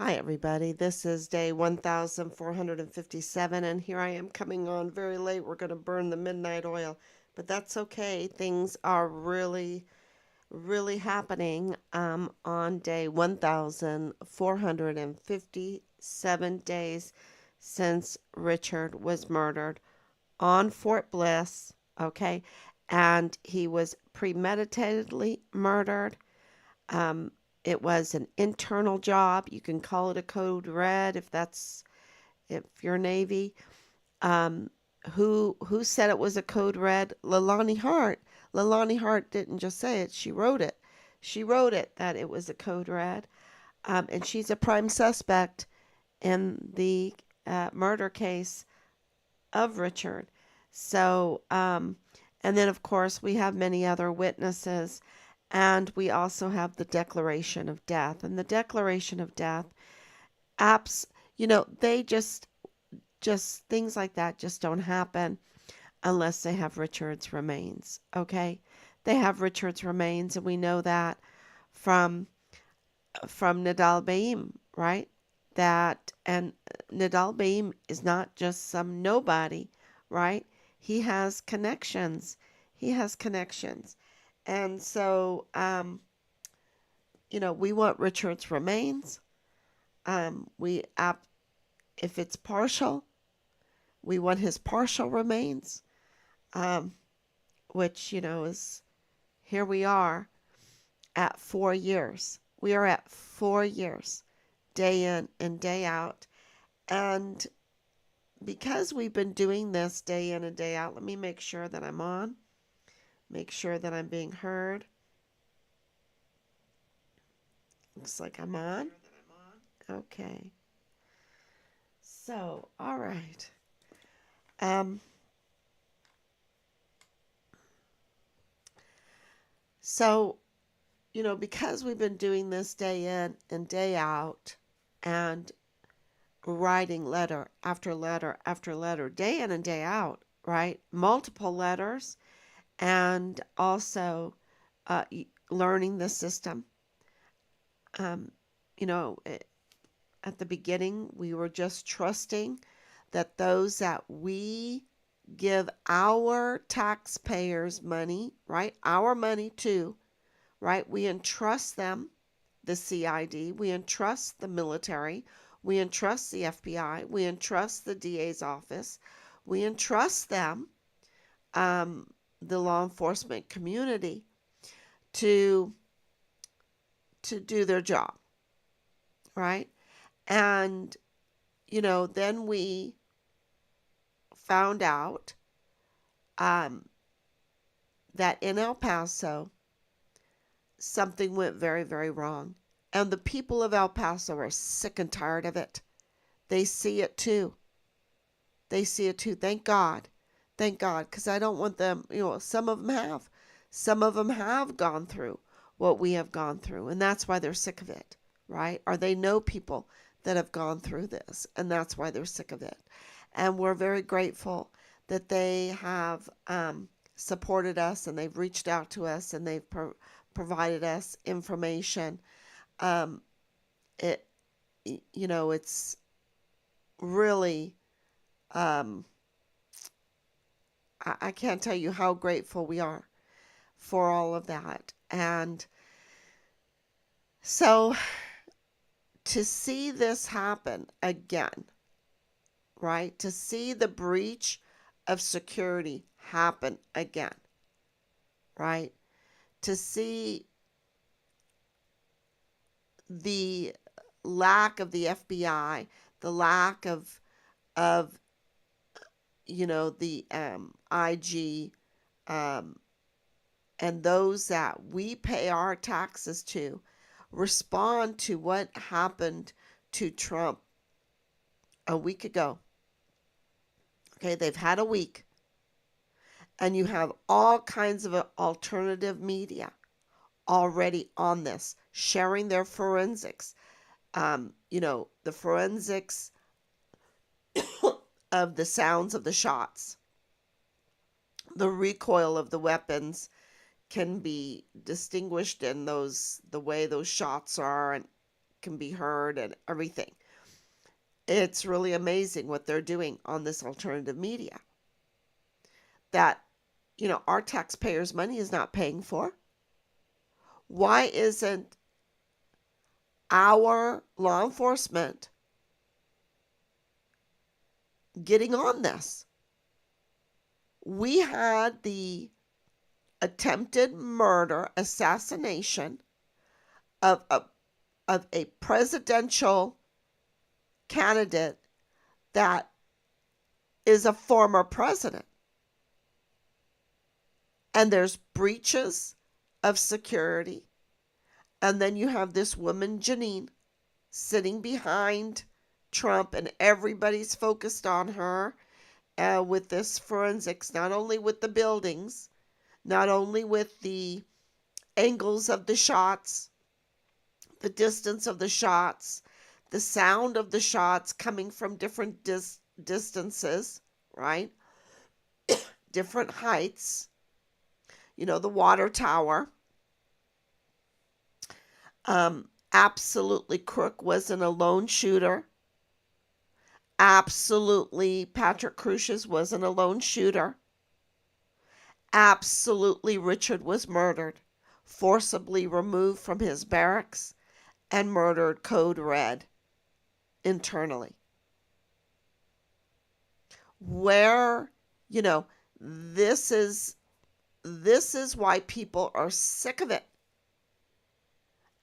Hi, everybody. This is day 1457, and here I am coming on very late. We're going to burn the midnight oil, but that's okay. Things are really happening on day 1457 days since Richard was murdered on Fort Bliss, okay? And he was premeditatedly murdered. Um, it was an internal job. You can call it a code red if you're Navy. Um, who said it was a code red? Leilani Hart. Leilani Hart didn't just say it; she wrote it. She wrote it that it was a code red, and she's a prime suspect in the murder case of Richard. So, and then of course we have many other witnesses, and we also have the declaration of death. And the declaration of death, apps, they just things like that just don't happen unless they have Richard's remains. Okay, they have Richard's remains, and we know that from Nadal Baim, right? That and Nadal Baim is not just some nobody, right? He has connections. He has connections. And so, we want Richard's remains. We if it's partial, we want his partial remains, um, which is here we are at 4 years. We are at 4 years, day in and day out. And because we've been doing this day in and day out, let me make sure that I'm on, make sure that I'm being heard. Looks like I'm on. Okay. So, all right. Um, so, because we've been doing this day in and day out and writing letter after letter after letter, day in and day out, right? Multiple letters, and also uh, learning the system. Um, you know, at the beginning, we were just trusting that those that we give our taxpayers money, right? Our money to, right? We entrust them, the CID, we entrust the military, we entrust the FBI, we entrust the DA's office, we entrust them, the law enforcement community, to do their job, right? And then we found out um, that in El Paso something went very wrong, and the people of El Paso are sick and tired of it. They see it too. They see it too. Thank God, because I don't want them. Some of them have gone through what we have gone through, and that's why they're sick of it, right? Or they know people that have gone through this, and that's why they're sick of it. And we're very grateful that they have supported us, and they've reached out to us, and they've provided us information. Um, it, it's really, um, I can't tell you how grateful we are for all of that. And so to see this happen again, right? To see the breach of security happen again, right? To see the lack of the FBI, the lack of the IG, um, and those that we pay our taxes to respond to what happened to Trump a week ago. Okay, they've had a week, and you have all kinds of alternative media already on this, sharing their forensics. The forensics of the sounds of the shots, the recoil of the weapons can be distinguished in the way those shots are, and can be heard and everything. It's really amazing what they're doing on this alternative media that, our taxpayers' money is not paying for. Why isn't our law enforcement getting on this? We had the attempted murder, assassination of a presidential candidate that is a former president. And there's breaches of security. And then you have this woman, Janine, sitting behind Trump, and everybody's focused on her with this forensics, not only with the buildings, not only with the angles of the shots, the distance of the shots, the sound of the shots coming from different distances, right? Different heights, the water tower. Absolutely, Crook wasn't a lone shooter. Absolutely, Patrick Crucius wasn't a lone shooter. Absolutely, Richard was murdered, forcibly removed from his barracks, and murdered code red internally. Where, this is why people are sick of it.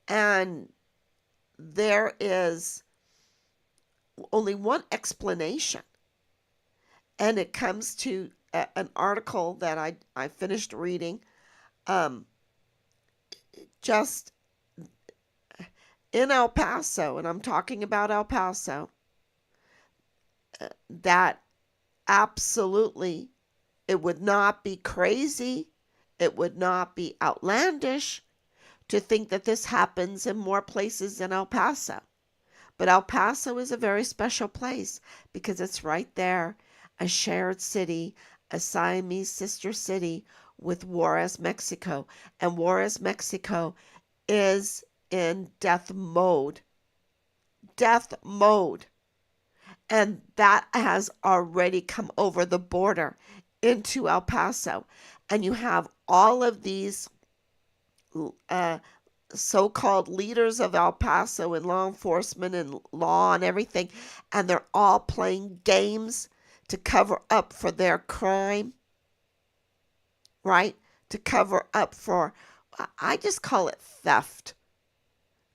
And there is only one explanation. And it comes to an article that I finished reading just in El Paso, and I'm talking about El Paso, that absolutely it would not be crazy, it would not be outlandish to think that this happens in more places than El Paso. But El Paso is a very special place because it's right there, a shared city, a Siamese sister city with Juarez, Mexico. And Juarez, Mexico is in death mode. Death mode. And that has already come over the border into El Paso. And you have all of these so-called leaders of El Paso and law enforcement and law and everything, and they're all playing games to cover up for their crime, right? To cover up for, I just call it theft.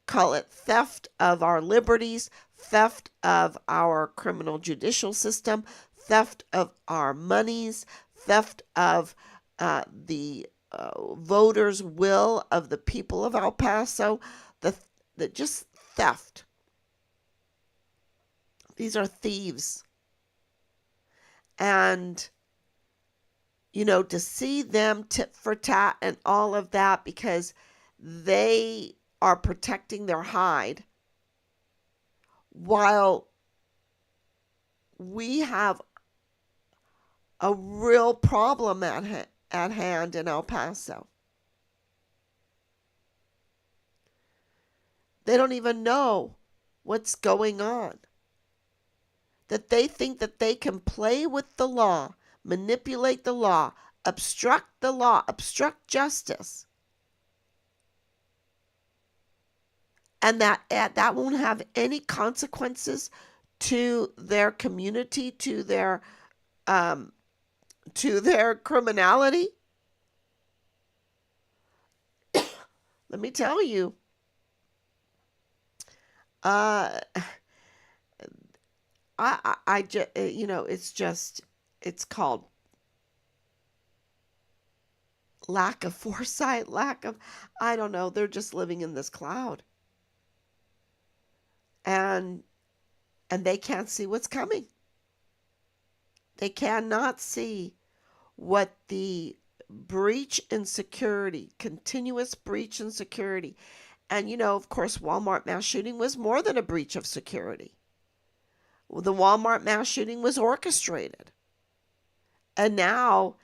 Call it theft of our liberties, theft of our criminal judicial system, theft of our monies, theft of the voters' will of the people of El Paso, the just theft. These are thieves. And, to see them tit for tat and all of that because they are protecting their hide while we have a real problem at hand in El Paso. They don't even know what's going on. That they think that they can play with the law, manipulate the law, obstruct the law, obstruct justice. And that won't have any consequences to their community, to their criminality. Let me tell you, I just, it's called lack of foresight, I don't know, they're just living in this cloud. And they can't see what's coming. They cannot see what the breach in security, continuous breach in security. And, of course, Walmart mass shooting was more than a breach of security. The Walmart mass shooting was orchestrated. And now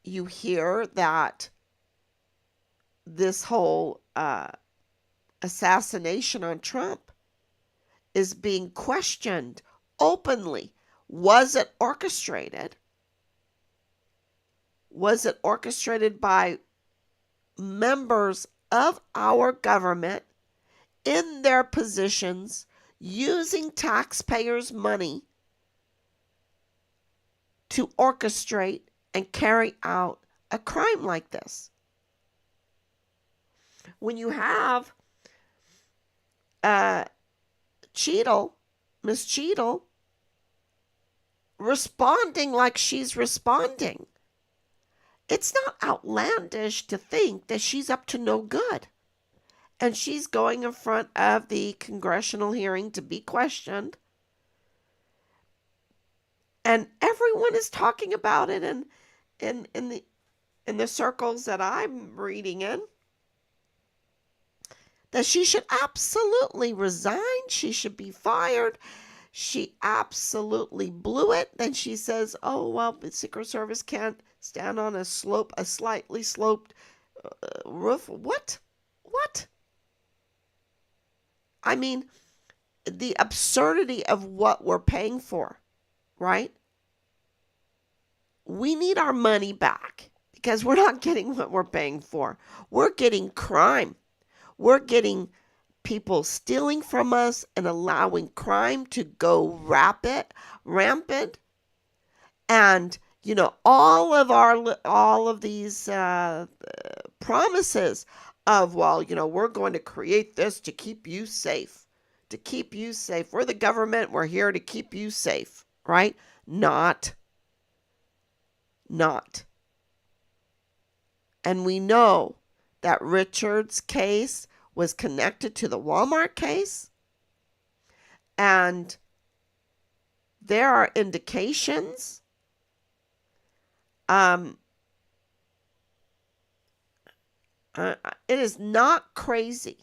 you hear that this whole assassination on Trump is being questioned openly. Was it orchestrated? Was it orchestrated by members of our government in their positions using taxpayers' money to orchestrate and carry out a crime like this? When you have Cheadle, Miss Cheadle, responding like she's responding, it's not outlandish to think that she's up to no good. And she's going in front of the congressional hearing to be questioned. And everyone is talking about it in the circles that I'm reading in, that she should absolutely resign. She should be fired. She absolutely blew it. Then she says, oh, well, the Secret Service can't stand on a slightly sloped roof. What? I mean, the absurdity of what we're paying for, right? We need our money back because we're not getting what we're paying for. We're getting crime. We're getting people stealing from us and allowing crime to go rampant. And, all of these promises of, well, we're going to create this to keep you safe. To keep you safe. We're the government. We're here to keep you safe, right? Not. And we know that Richard's case was connected to the Walmart case. And there are indications it is not crazy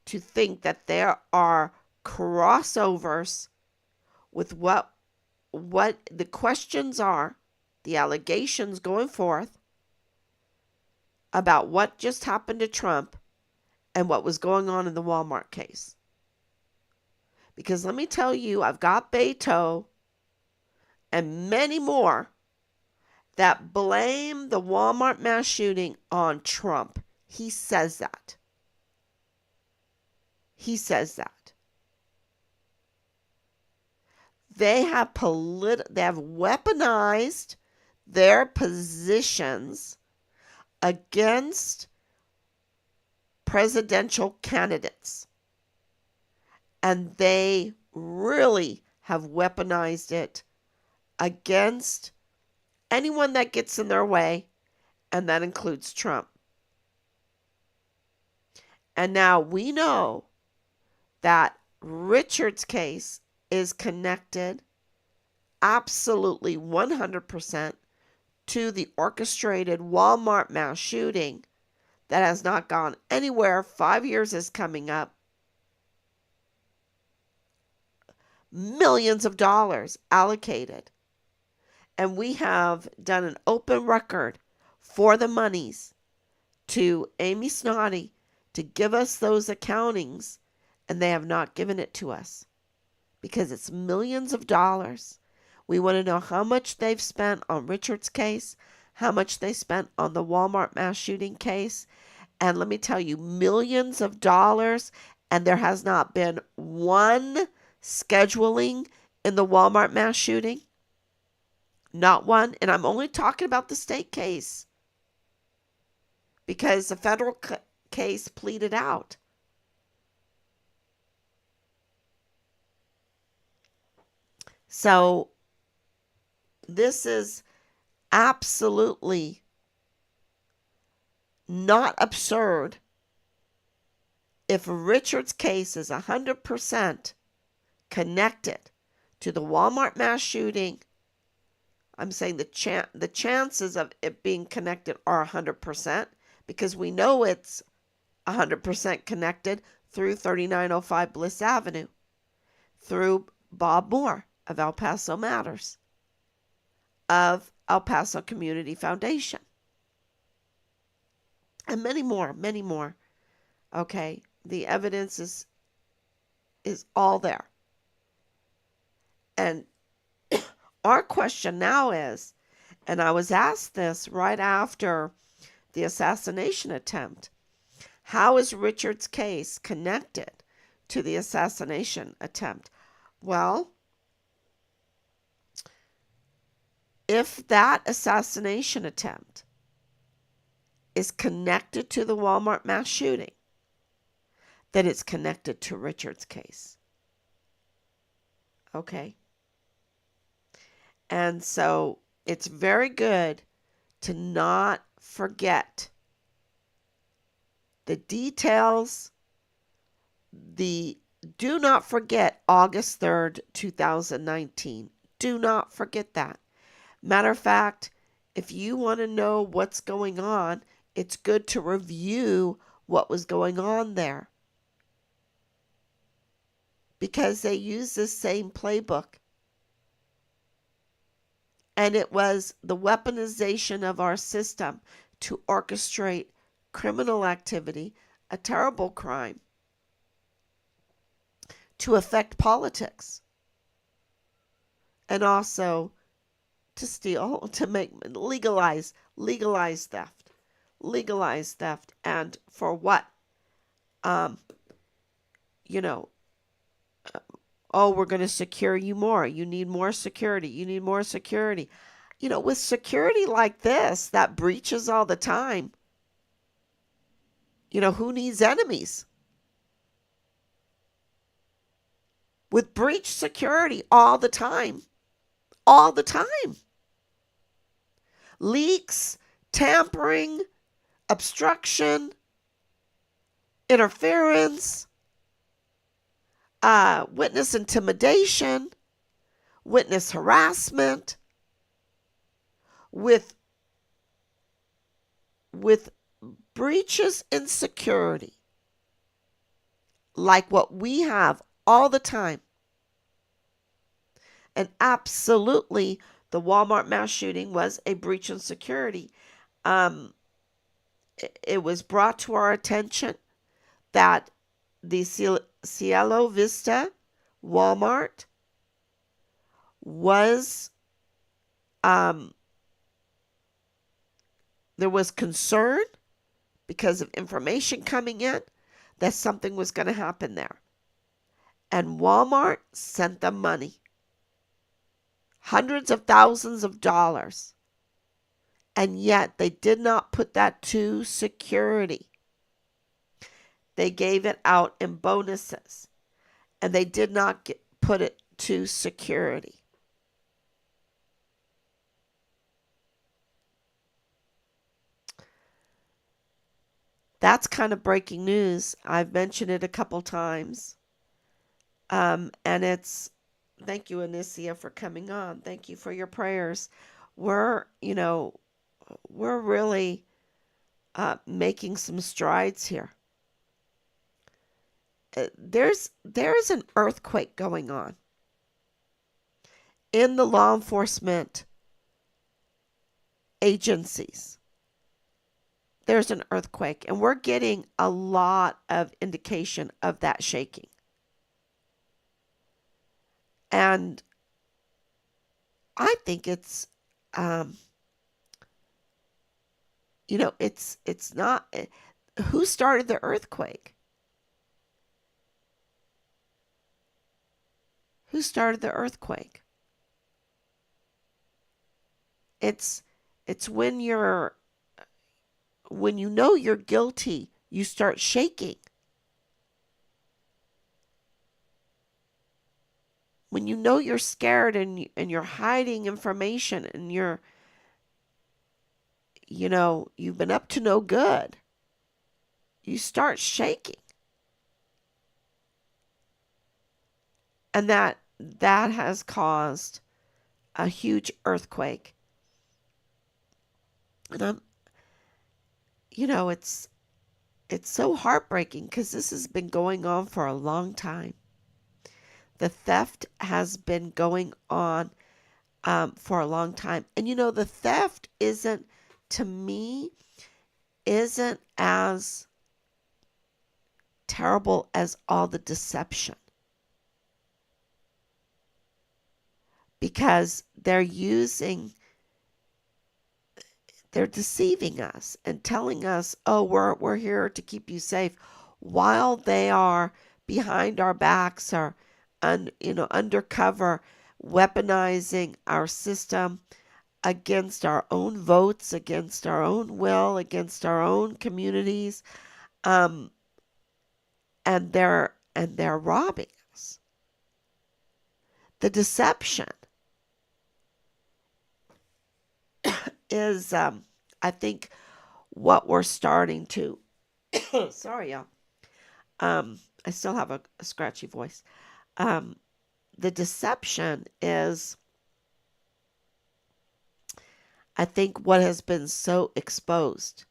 to think that there are crossovers with what the questions are, the allegations going forth about what just happened to Trump and what was going on in the Walmart case. Because let me tell you, I've got Beto and many more that blame the Walmart mass shooting on Trump. He says that. They have weaponized their positions against presidential candidates. And they really have weaponized it against anyone that gets in their way, and that includes Trump. And now we know that Richard's case is connected absolutely 100% to the orchestrated Walmart mass shooting that has not gone anywhere. 5 years is coming up. Millions of dollars allocated. And we have done an open record for the monies to Amy Snoddy to give us those accountings, and they have not given it to us because it's millions of dollars. We want to know how much they've spent on Richard's case, how much they spent on the Walmart mass shooting case. And let me tell you, millions of dollars, and there has not been one scheduling in the Walmart mass shooting. Not one. And I'm only talking about the state case because the federal case pleaded out. So this is absolutely not absurd if Richard's case is 100% connected to the Walmart mass shooting. I'm saying the chances of it being connected are 100% because we know it's 100% connected through 3905 Bliss Avenue, through Bob Moore of El Paso Matters, of El Paso Community Foundation, and many more. Okay, The evidence is all there. And our question now is, and I was asked this right after the assassination attempt, how is Richard's case connected to the assassination attempt? Well, if that assassination attempt is connected to the Walmart mass shooting, then it's connected to Richard's case. Okay? And so it's very good to not forget the details. Do not forget August 3rd, 2019. Do not forget that. Matter of fact, if you want to know what's going on, it's good to review what was going on there, because they use the same playbook. And it was the weaponization of our system to orchestrate criminal activity, a terrible crime, to affect politics, and also to steal, to make legalize theft. Legalize theft. And for what? You know, oh, we're going to secure you more. You need more security. You need more security. You know, with security like this, that breaches all the time. You know, who needs enemies? With breach security all the time. All the time. Leaks, tampering, obstruction, interference, witness intimidation, witness harassment, with breaches in security, like what we have all the time. And absolutely, the Walmart mass shooting was a breach in security. It was brought to our attention that the Cielo Vista Walmart was, there was concern because of information coming in that something was going to happen there. And Walmart sent them money. Hundreds of thousands of dollars. And yet they did not put that to security. They gave it out in bonuses. And they did not put it to security. That's kind of breaking news. I've mentioned it a couple times. And it's, thank you, Anicia, for coming on. Thank you for your prayers. We're really making some strides here. There's an earthquake going on in the law enforcement agencies. There's an earthquake, and we're getting a lot of indication of that shaking. And I think it's, it's not, who started the earthquake? Who started the earthquake? It's when you know you're guilty, you start shaking. When you know you're scared and you're hiding information and you've been up to no good, you start shaking. And that has caused a huge earthquake. And it's so heartbreaking because this has been going on for a long time. The theft has been going on for a long time. And the theft isn't as terrible as all the deception, because they're deceiving us and telling us, oh, we're here to keep you safe, while they are behind our backs or undercover, weaponizing our system against our own votes, against our own will, against our own communities, um, and they're robbing us. The deception is, I think, what we're starting to. Sorry, y'all. I still have a scratchy voice. Um, the deception is, I think, what has been so exposed.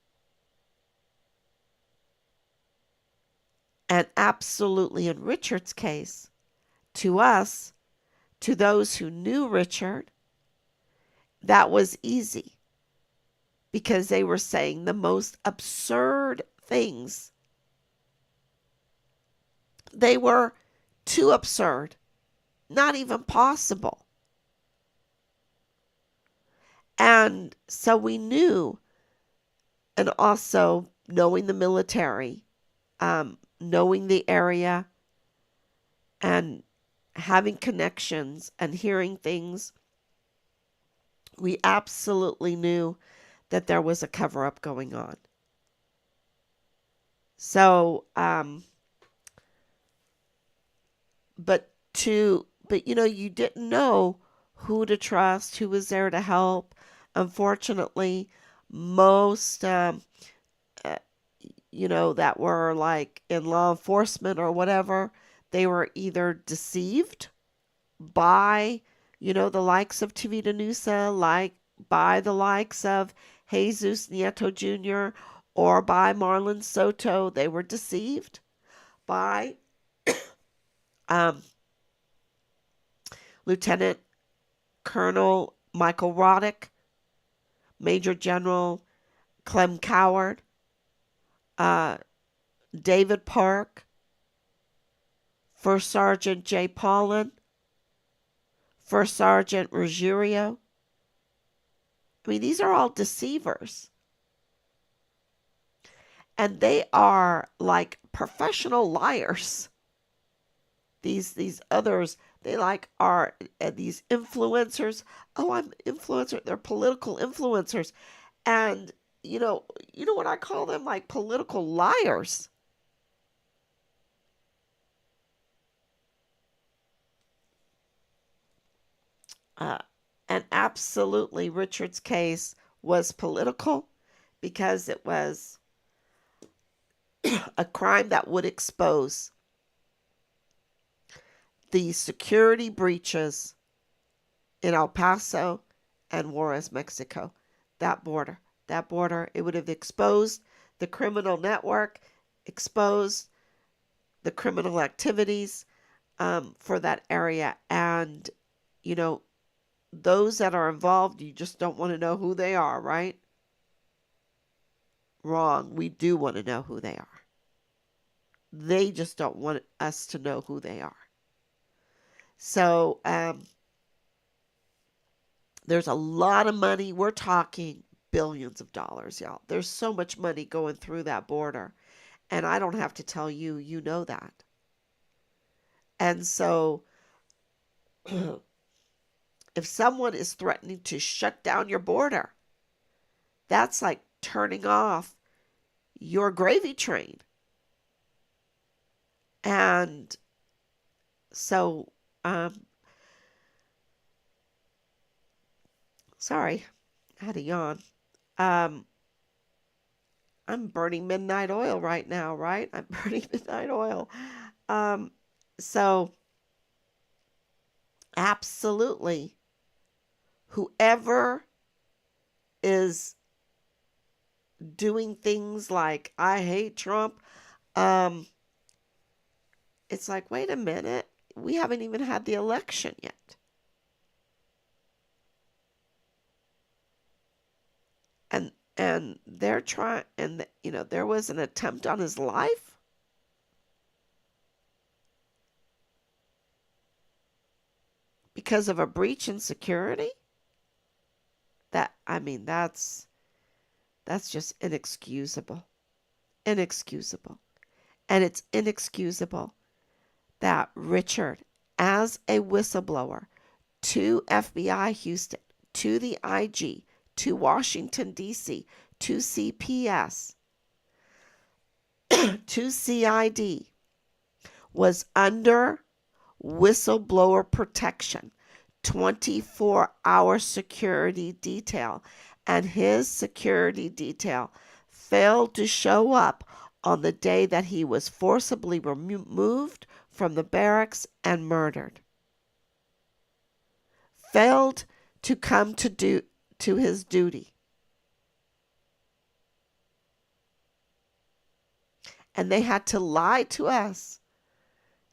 And absolutely, in Richard's case, to us, to those who knew Richard, that was easy, because they were saying the most absurd things. They were too absurd, not even possible. And so we knew, and also knowing the military, knowing the area, and having connections and hearing things, we absolutely knew that there was a cover-up going on. So, but you didn't know who to trust, who was there to help. Unfortunately, most, that were like in law enforcement or whatever, they were either deceived by, the likes of Tavita Nusa, like by the likes of Jesus Nieto Jr., or by Marlon Soto. They were deceived by Lieutenant Colonel Michael Roddick, Major General Clem Coward, David Park, First Sergeant Jay Paulin, First Sergeant Ruggiero. I mean, these are all deceivers. And they are like professional liars. These others, they like are these influencers. Oh, I'm influencer. They're political influencers. And you know what I call them? Like political liars. Uh, and absolutely, Richard's case was political, because it was a crime that would expose the security breaches in El Paso and Juarez, Mexico. That border, it would have exposed the criminal network, exposed the criminal activities for that area. And, those that are involved, you just don't want to know who they are, right? Wrong. We do want to know who they are. They just don't want us to know who they are. So, there's a lot of money. We're talking billions of dollars, y'all. There's so much money going through that border. And I don't have to tell you, you know that. And so, if someone is threatening to shut down your border, that's like turning off your gravy train. And so, sorry, I had a yawn. I'm burning midnight oil right now, right? I'm burning midnight oil. So, absolutely, whoever is doing things like, I hate Trump, it's like, wait a minute, we haven't even had the election yet. And they're trying, and there was an attempt on his life. because of a breach in security? That's just inexcusable. Inexcusable. And it's inexcusable that Richard, as a whistleblower to FBI Houston, to the IG, to Washington, D.C., to CPS, to CID, was under whistleblower protection, 24-hour security detail, and his security detail failed to show up on the day that he was forcibly removed from the barracks and murdered. Failed to come to his duty. And they had to lie to us,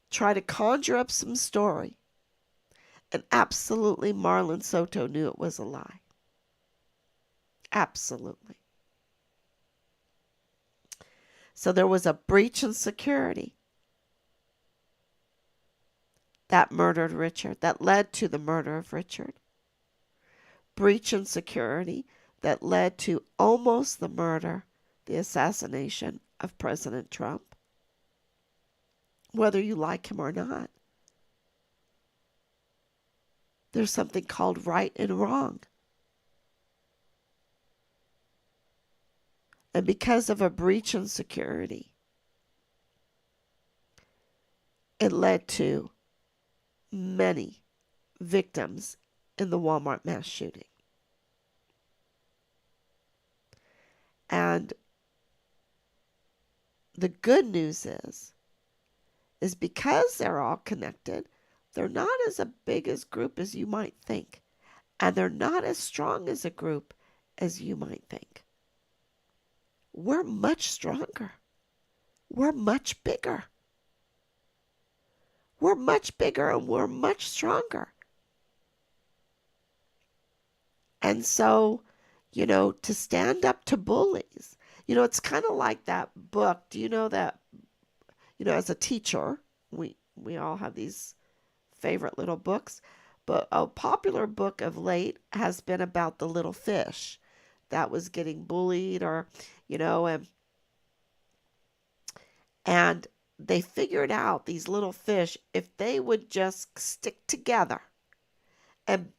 try to conjure up some story. And absolutely Marlon Soto knew it was a lie. Absolutely. So there was a breach in security that murdered Richard, that led to the murder of Richard. Breach in security that led to almost the murder, the assassination of President Trump, whether you like him or not. There's something called right and wrong. And because of a breach in security, it led to many victims in the Walmart mass shooting. And the good news is because they're all connected, they're not as a big as group as you might think. And they're not as strong as a group as you might think. We're much stronger. We're much bigger. We're much bigger and we're much stronger. And so, to stand up to bullies, it's kind of like that book. Do you know that, as a teacher, we all have these favorite little books, but a popular book of late has been about the little fish that was getting bullied and they figured out, these little fish, if they would just stick together and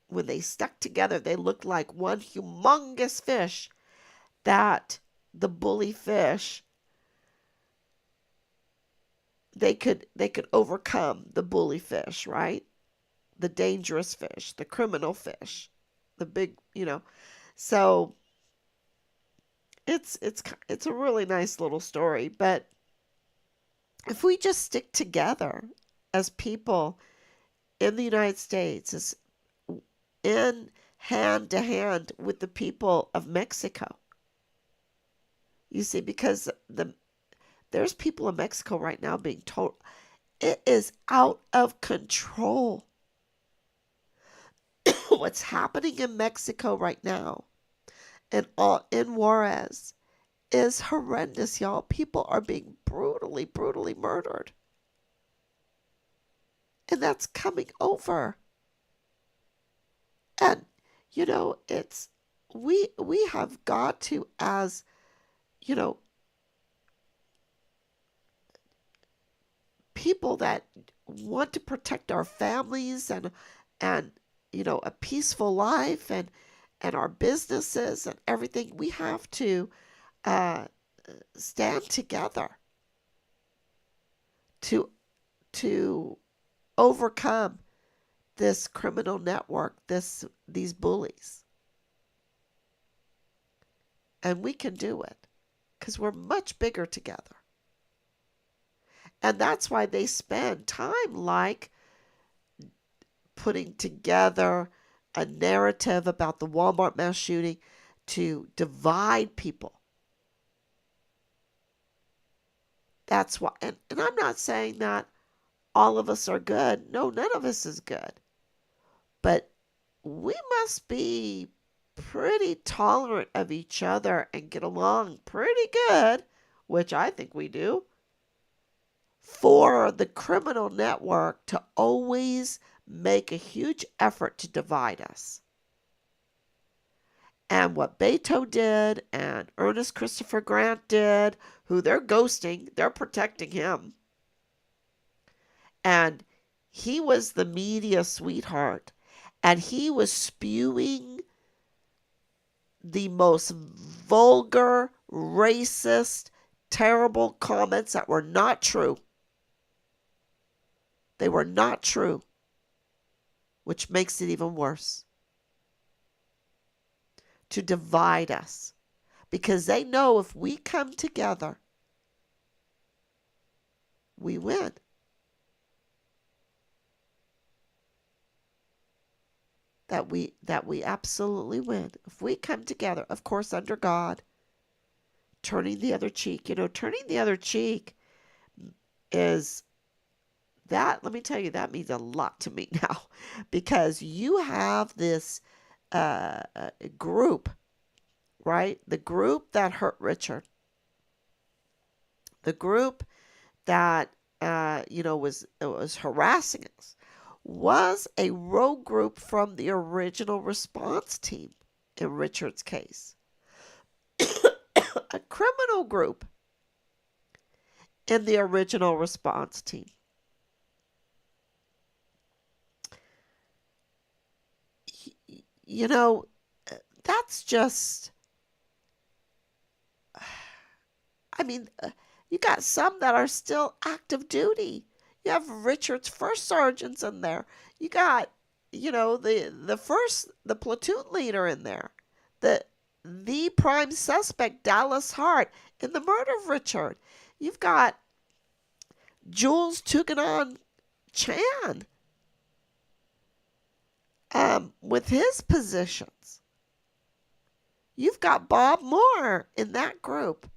when they stuck together, they looked like one humongous fish, that the bully fish, they could overcome the bully fish, right? The dangerous fish, the criminal fish, the big, So it's a really nice little story. But if we just stick together as people in the United States, as in hand to hand with the people of Mexico, you see, because there's people in Mexico right now being told it is out of control. What's happening in Mexico right now and all in Juarez is horrendous, y'all. People are being brutally, brutally murdered. And that's coming over. And, it's, we have got to, as, people that want to protect our families and a peaceful life and our businesses and everything, we have to stand together to overcome this criminal network, these bullies. And we can do it because we're much bigger together. And that's why they spend time like putting together a narrative about the Walmart mass shooting to divide people. That's why, and I'm not saying that all of us are good. No, none of us is good. But we must be pretty tolerant of each other and get along pretty good, which I think we do. for the criminal network to always make a huge effort to divide us. And what Beto did and Ernest Christopher Grant did, who they're ghosting, they're protecting him. And he was the media sweetheart. And he was spewing the most vulgar, racist, terrible comments that were not true. They were not true, which makes it even worse. To divide us. Because they know if we come together, we win. That we absolutely win. If we come together, of course, under God, turning the other cheek. You know, turning the other cheek is that, let me tell you, that means a lot to me now. Because you have this group, right? The group that hurt Richard. The group that, was harassing us was a rogue group from the original response team in Richard's case. A criminal group in the original response team. You know, that's just, I mean, you got some that are still active duty. You have Richard's first sergeants in there. You got, the platoon leader in there. The prime suspect, Dallas Hart, in the murder of Richard. You've got Jules Tuganon Chan with his positions. You've got Bob Moore in that group.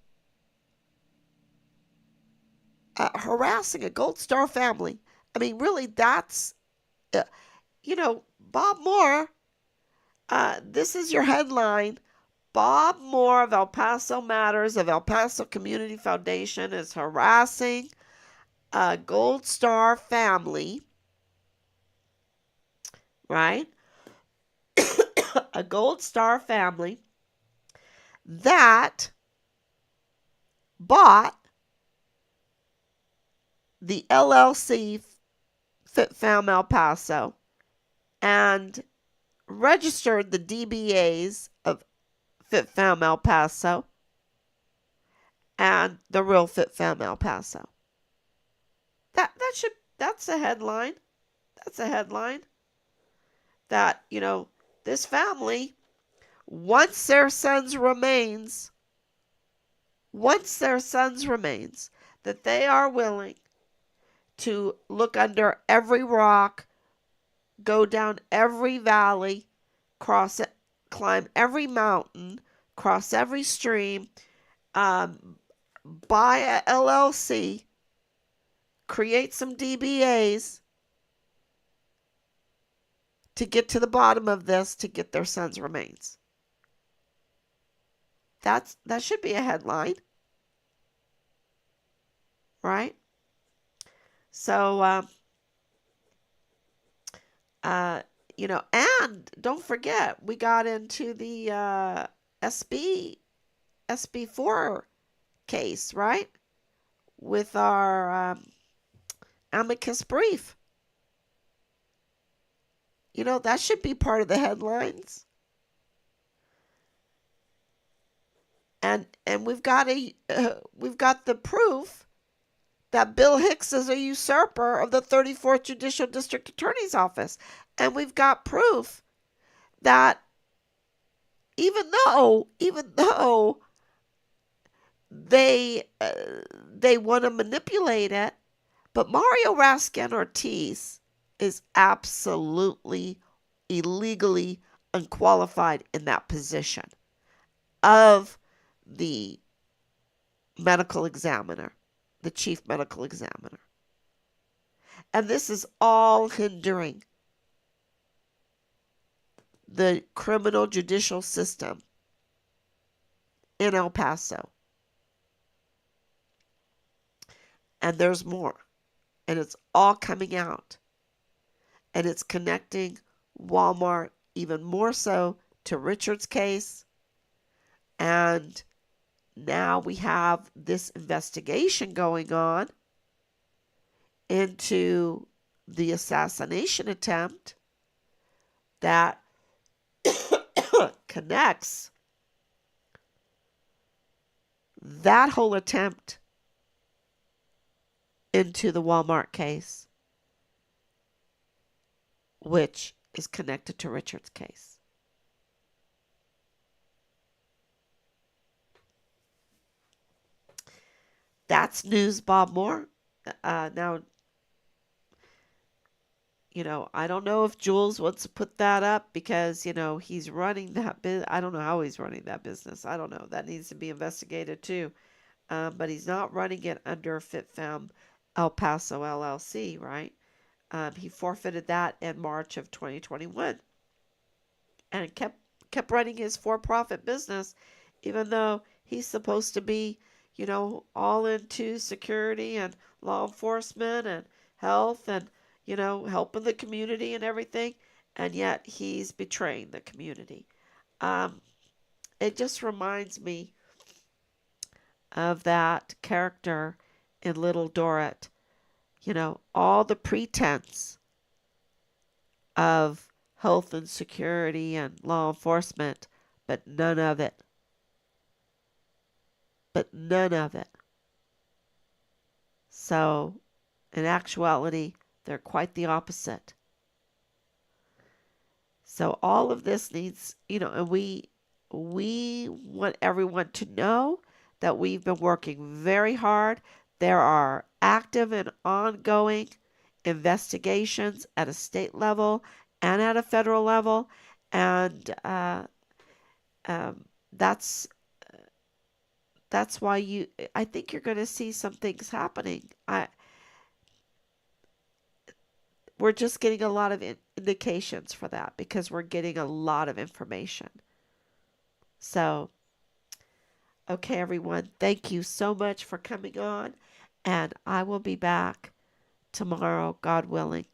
Harassing a Gold Star family. I mean, really, that's, Bob Moore, this is your headline. Bob Moore of El Paso Matters of El Paso Community Foundation is harassing a Gold Star family, right? A Gold Star family that bought the LLC Fit Fam El Paso and registered the DBAs of Fit Fam El Paso and the real Fit Fam El Paso. That's a headline. That's a headline. That, this family wants their son's remains, that they are willing to look under every rock, go down every valley, climb every mountain, cross every stream, buy a LLC, create some DBAs to get to the bottom of this, to get their son's remains. That should be a headline, right? So, and don't forget, we got into the SB4 case, right? With our amicus brief. That should be part of the headlines. And we've got the proof that Bill Hicks is a usurper of the 34th Judicial District Attorney's Office. And we've got proof that even though they want to manipulate it, but Mario Raskin Ortiz is absolutely illegally unqualified in that position of the medical examiner, the chief medical examiner. And this is all hindering the criminal judicial system in El Paso. And there's more. And it's all coming out. And it's connecting Walmart even more so to Richard's case. And now we have this investigation going on into the assassination attempt that connects that whole attempt into the Walmart case, which is connected to Richard's case. That's news, Bob Moore. Now, I don't know if Jules wants to put that up because, he's running that business. I don't know how he's running that business. I don't know. That needs to be investigated too. But he's not running it under FitFem El Paso LLC, right? He forfeited that in March of 2021 and kept running his for-profit business, even though he's supposed to be, all into security and law enforcement and health and, helping the community and everything. And yet he's betraying the community. It just reminds me of that character in Little Dorrit. All the pretense of health and security and law enforcement, but none of it. So, in actuality, they're quite the opposite. So all of this needs, and we want everyone to know that we've been working very hard. There are active and ongoing investigations at a state level and at a federal level, and that's why I think you're going to see some things happening. We're just getting a lot of indications for that because we're getting a lot of information. So, okay, everyone, thank you so much for coming on, and I will be back tomorrow, God willing.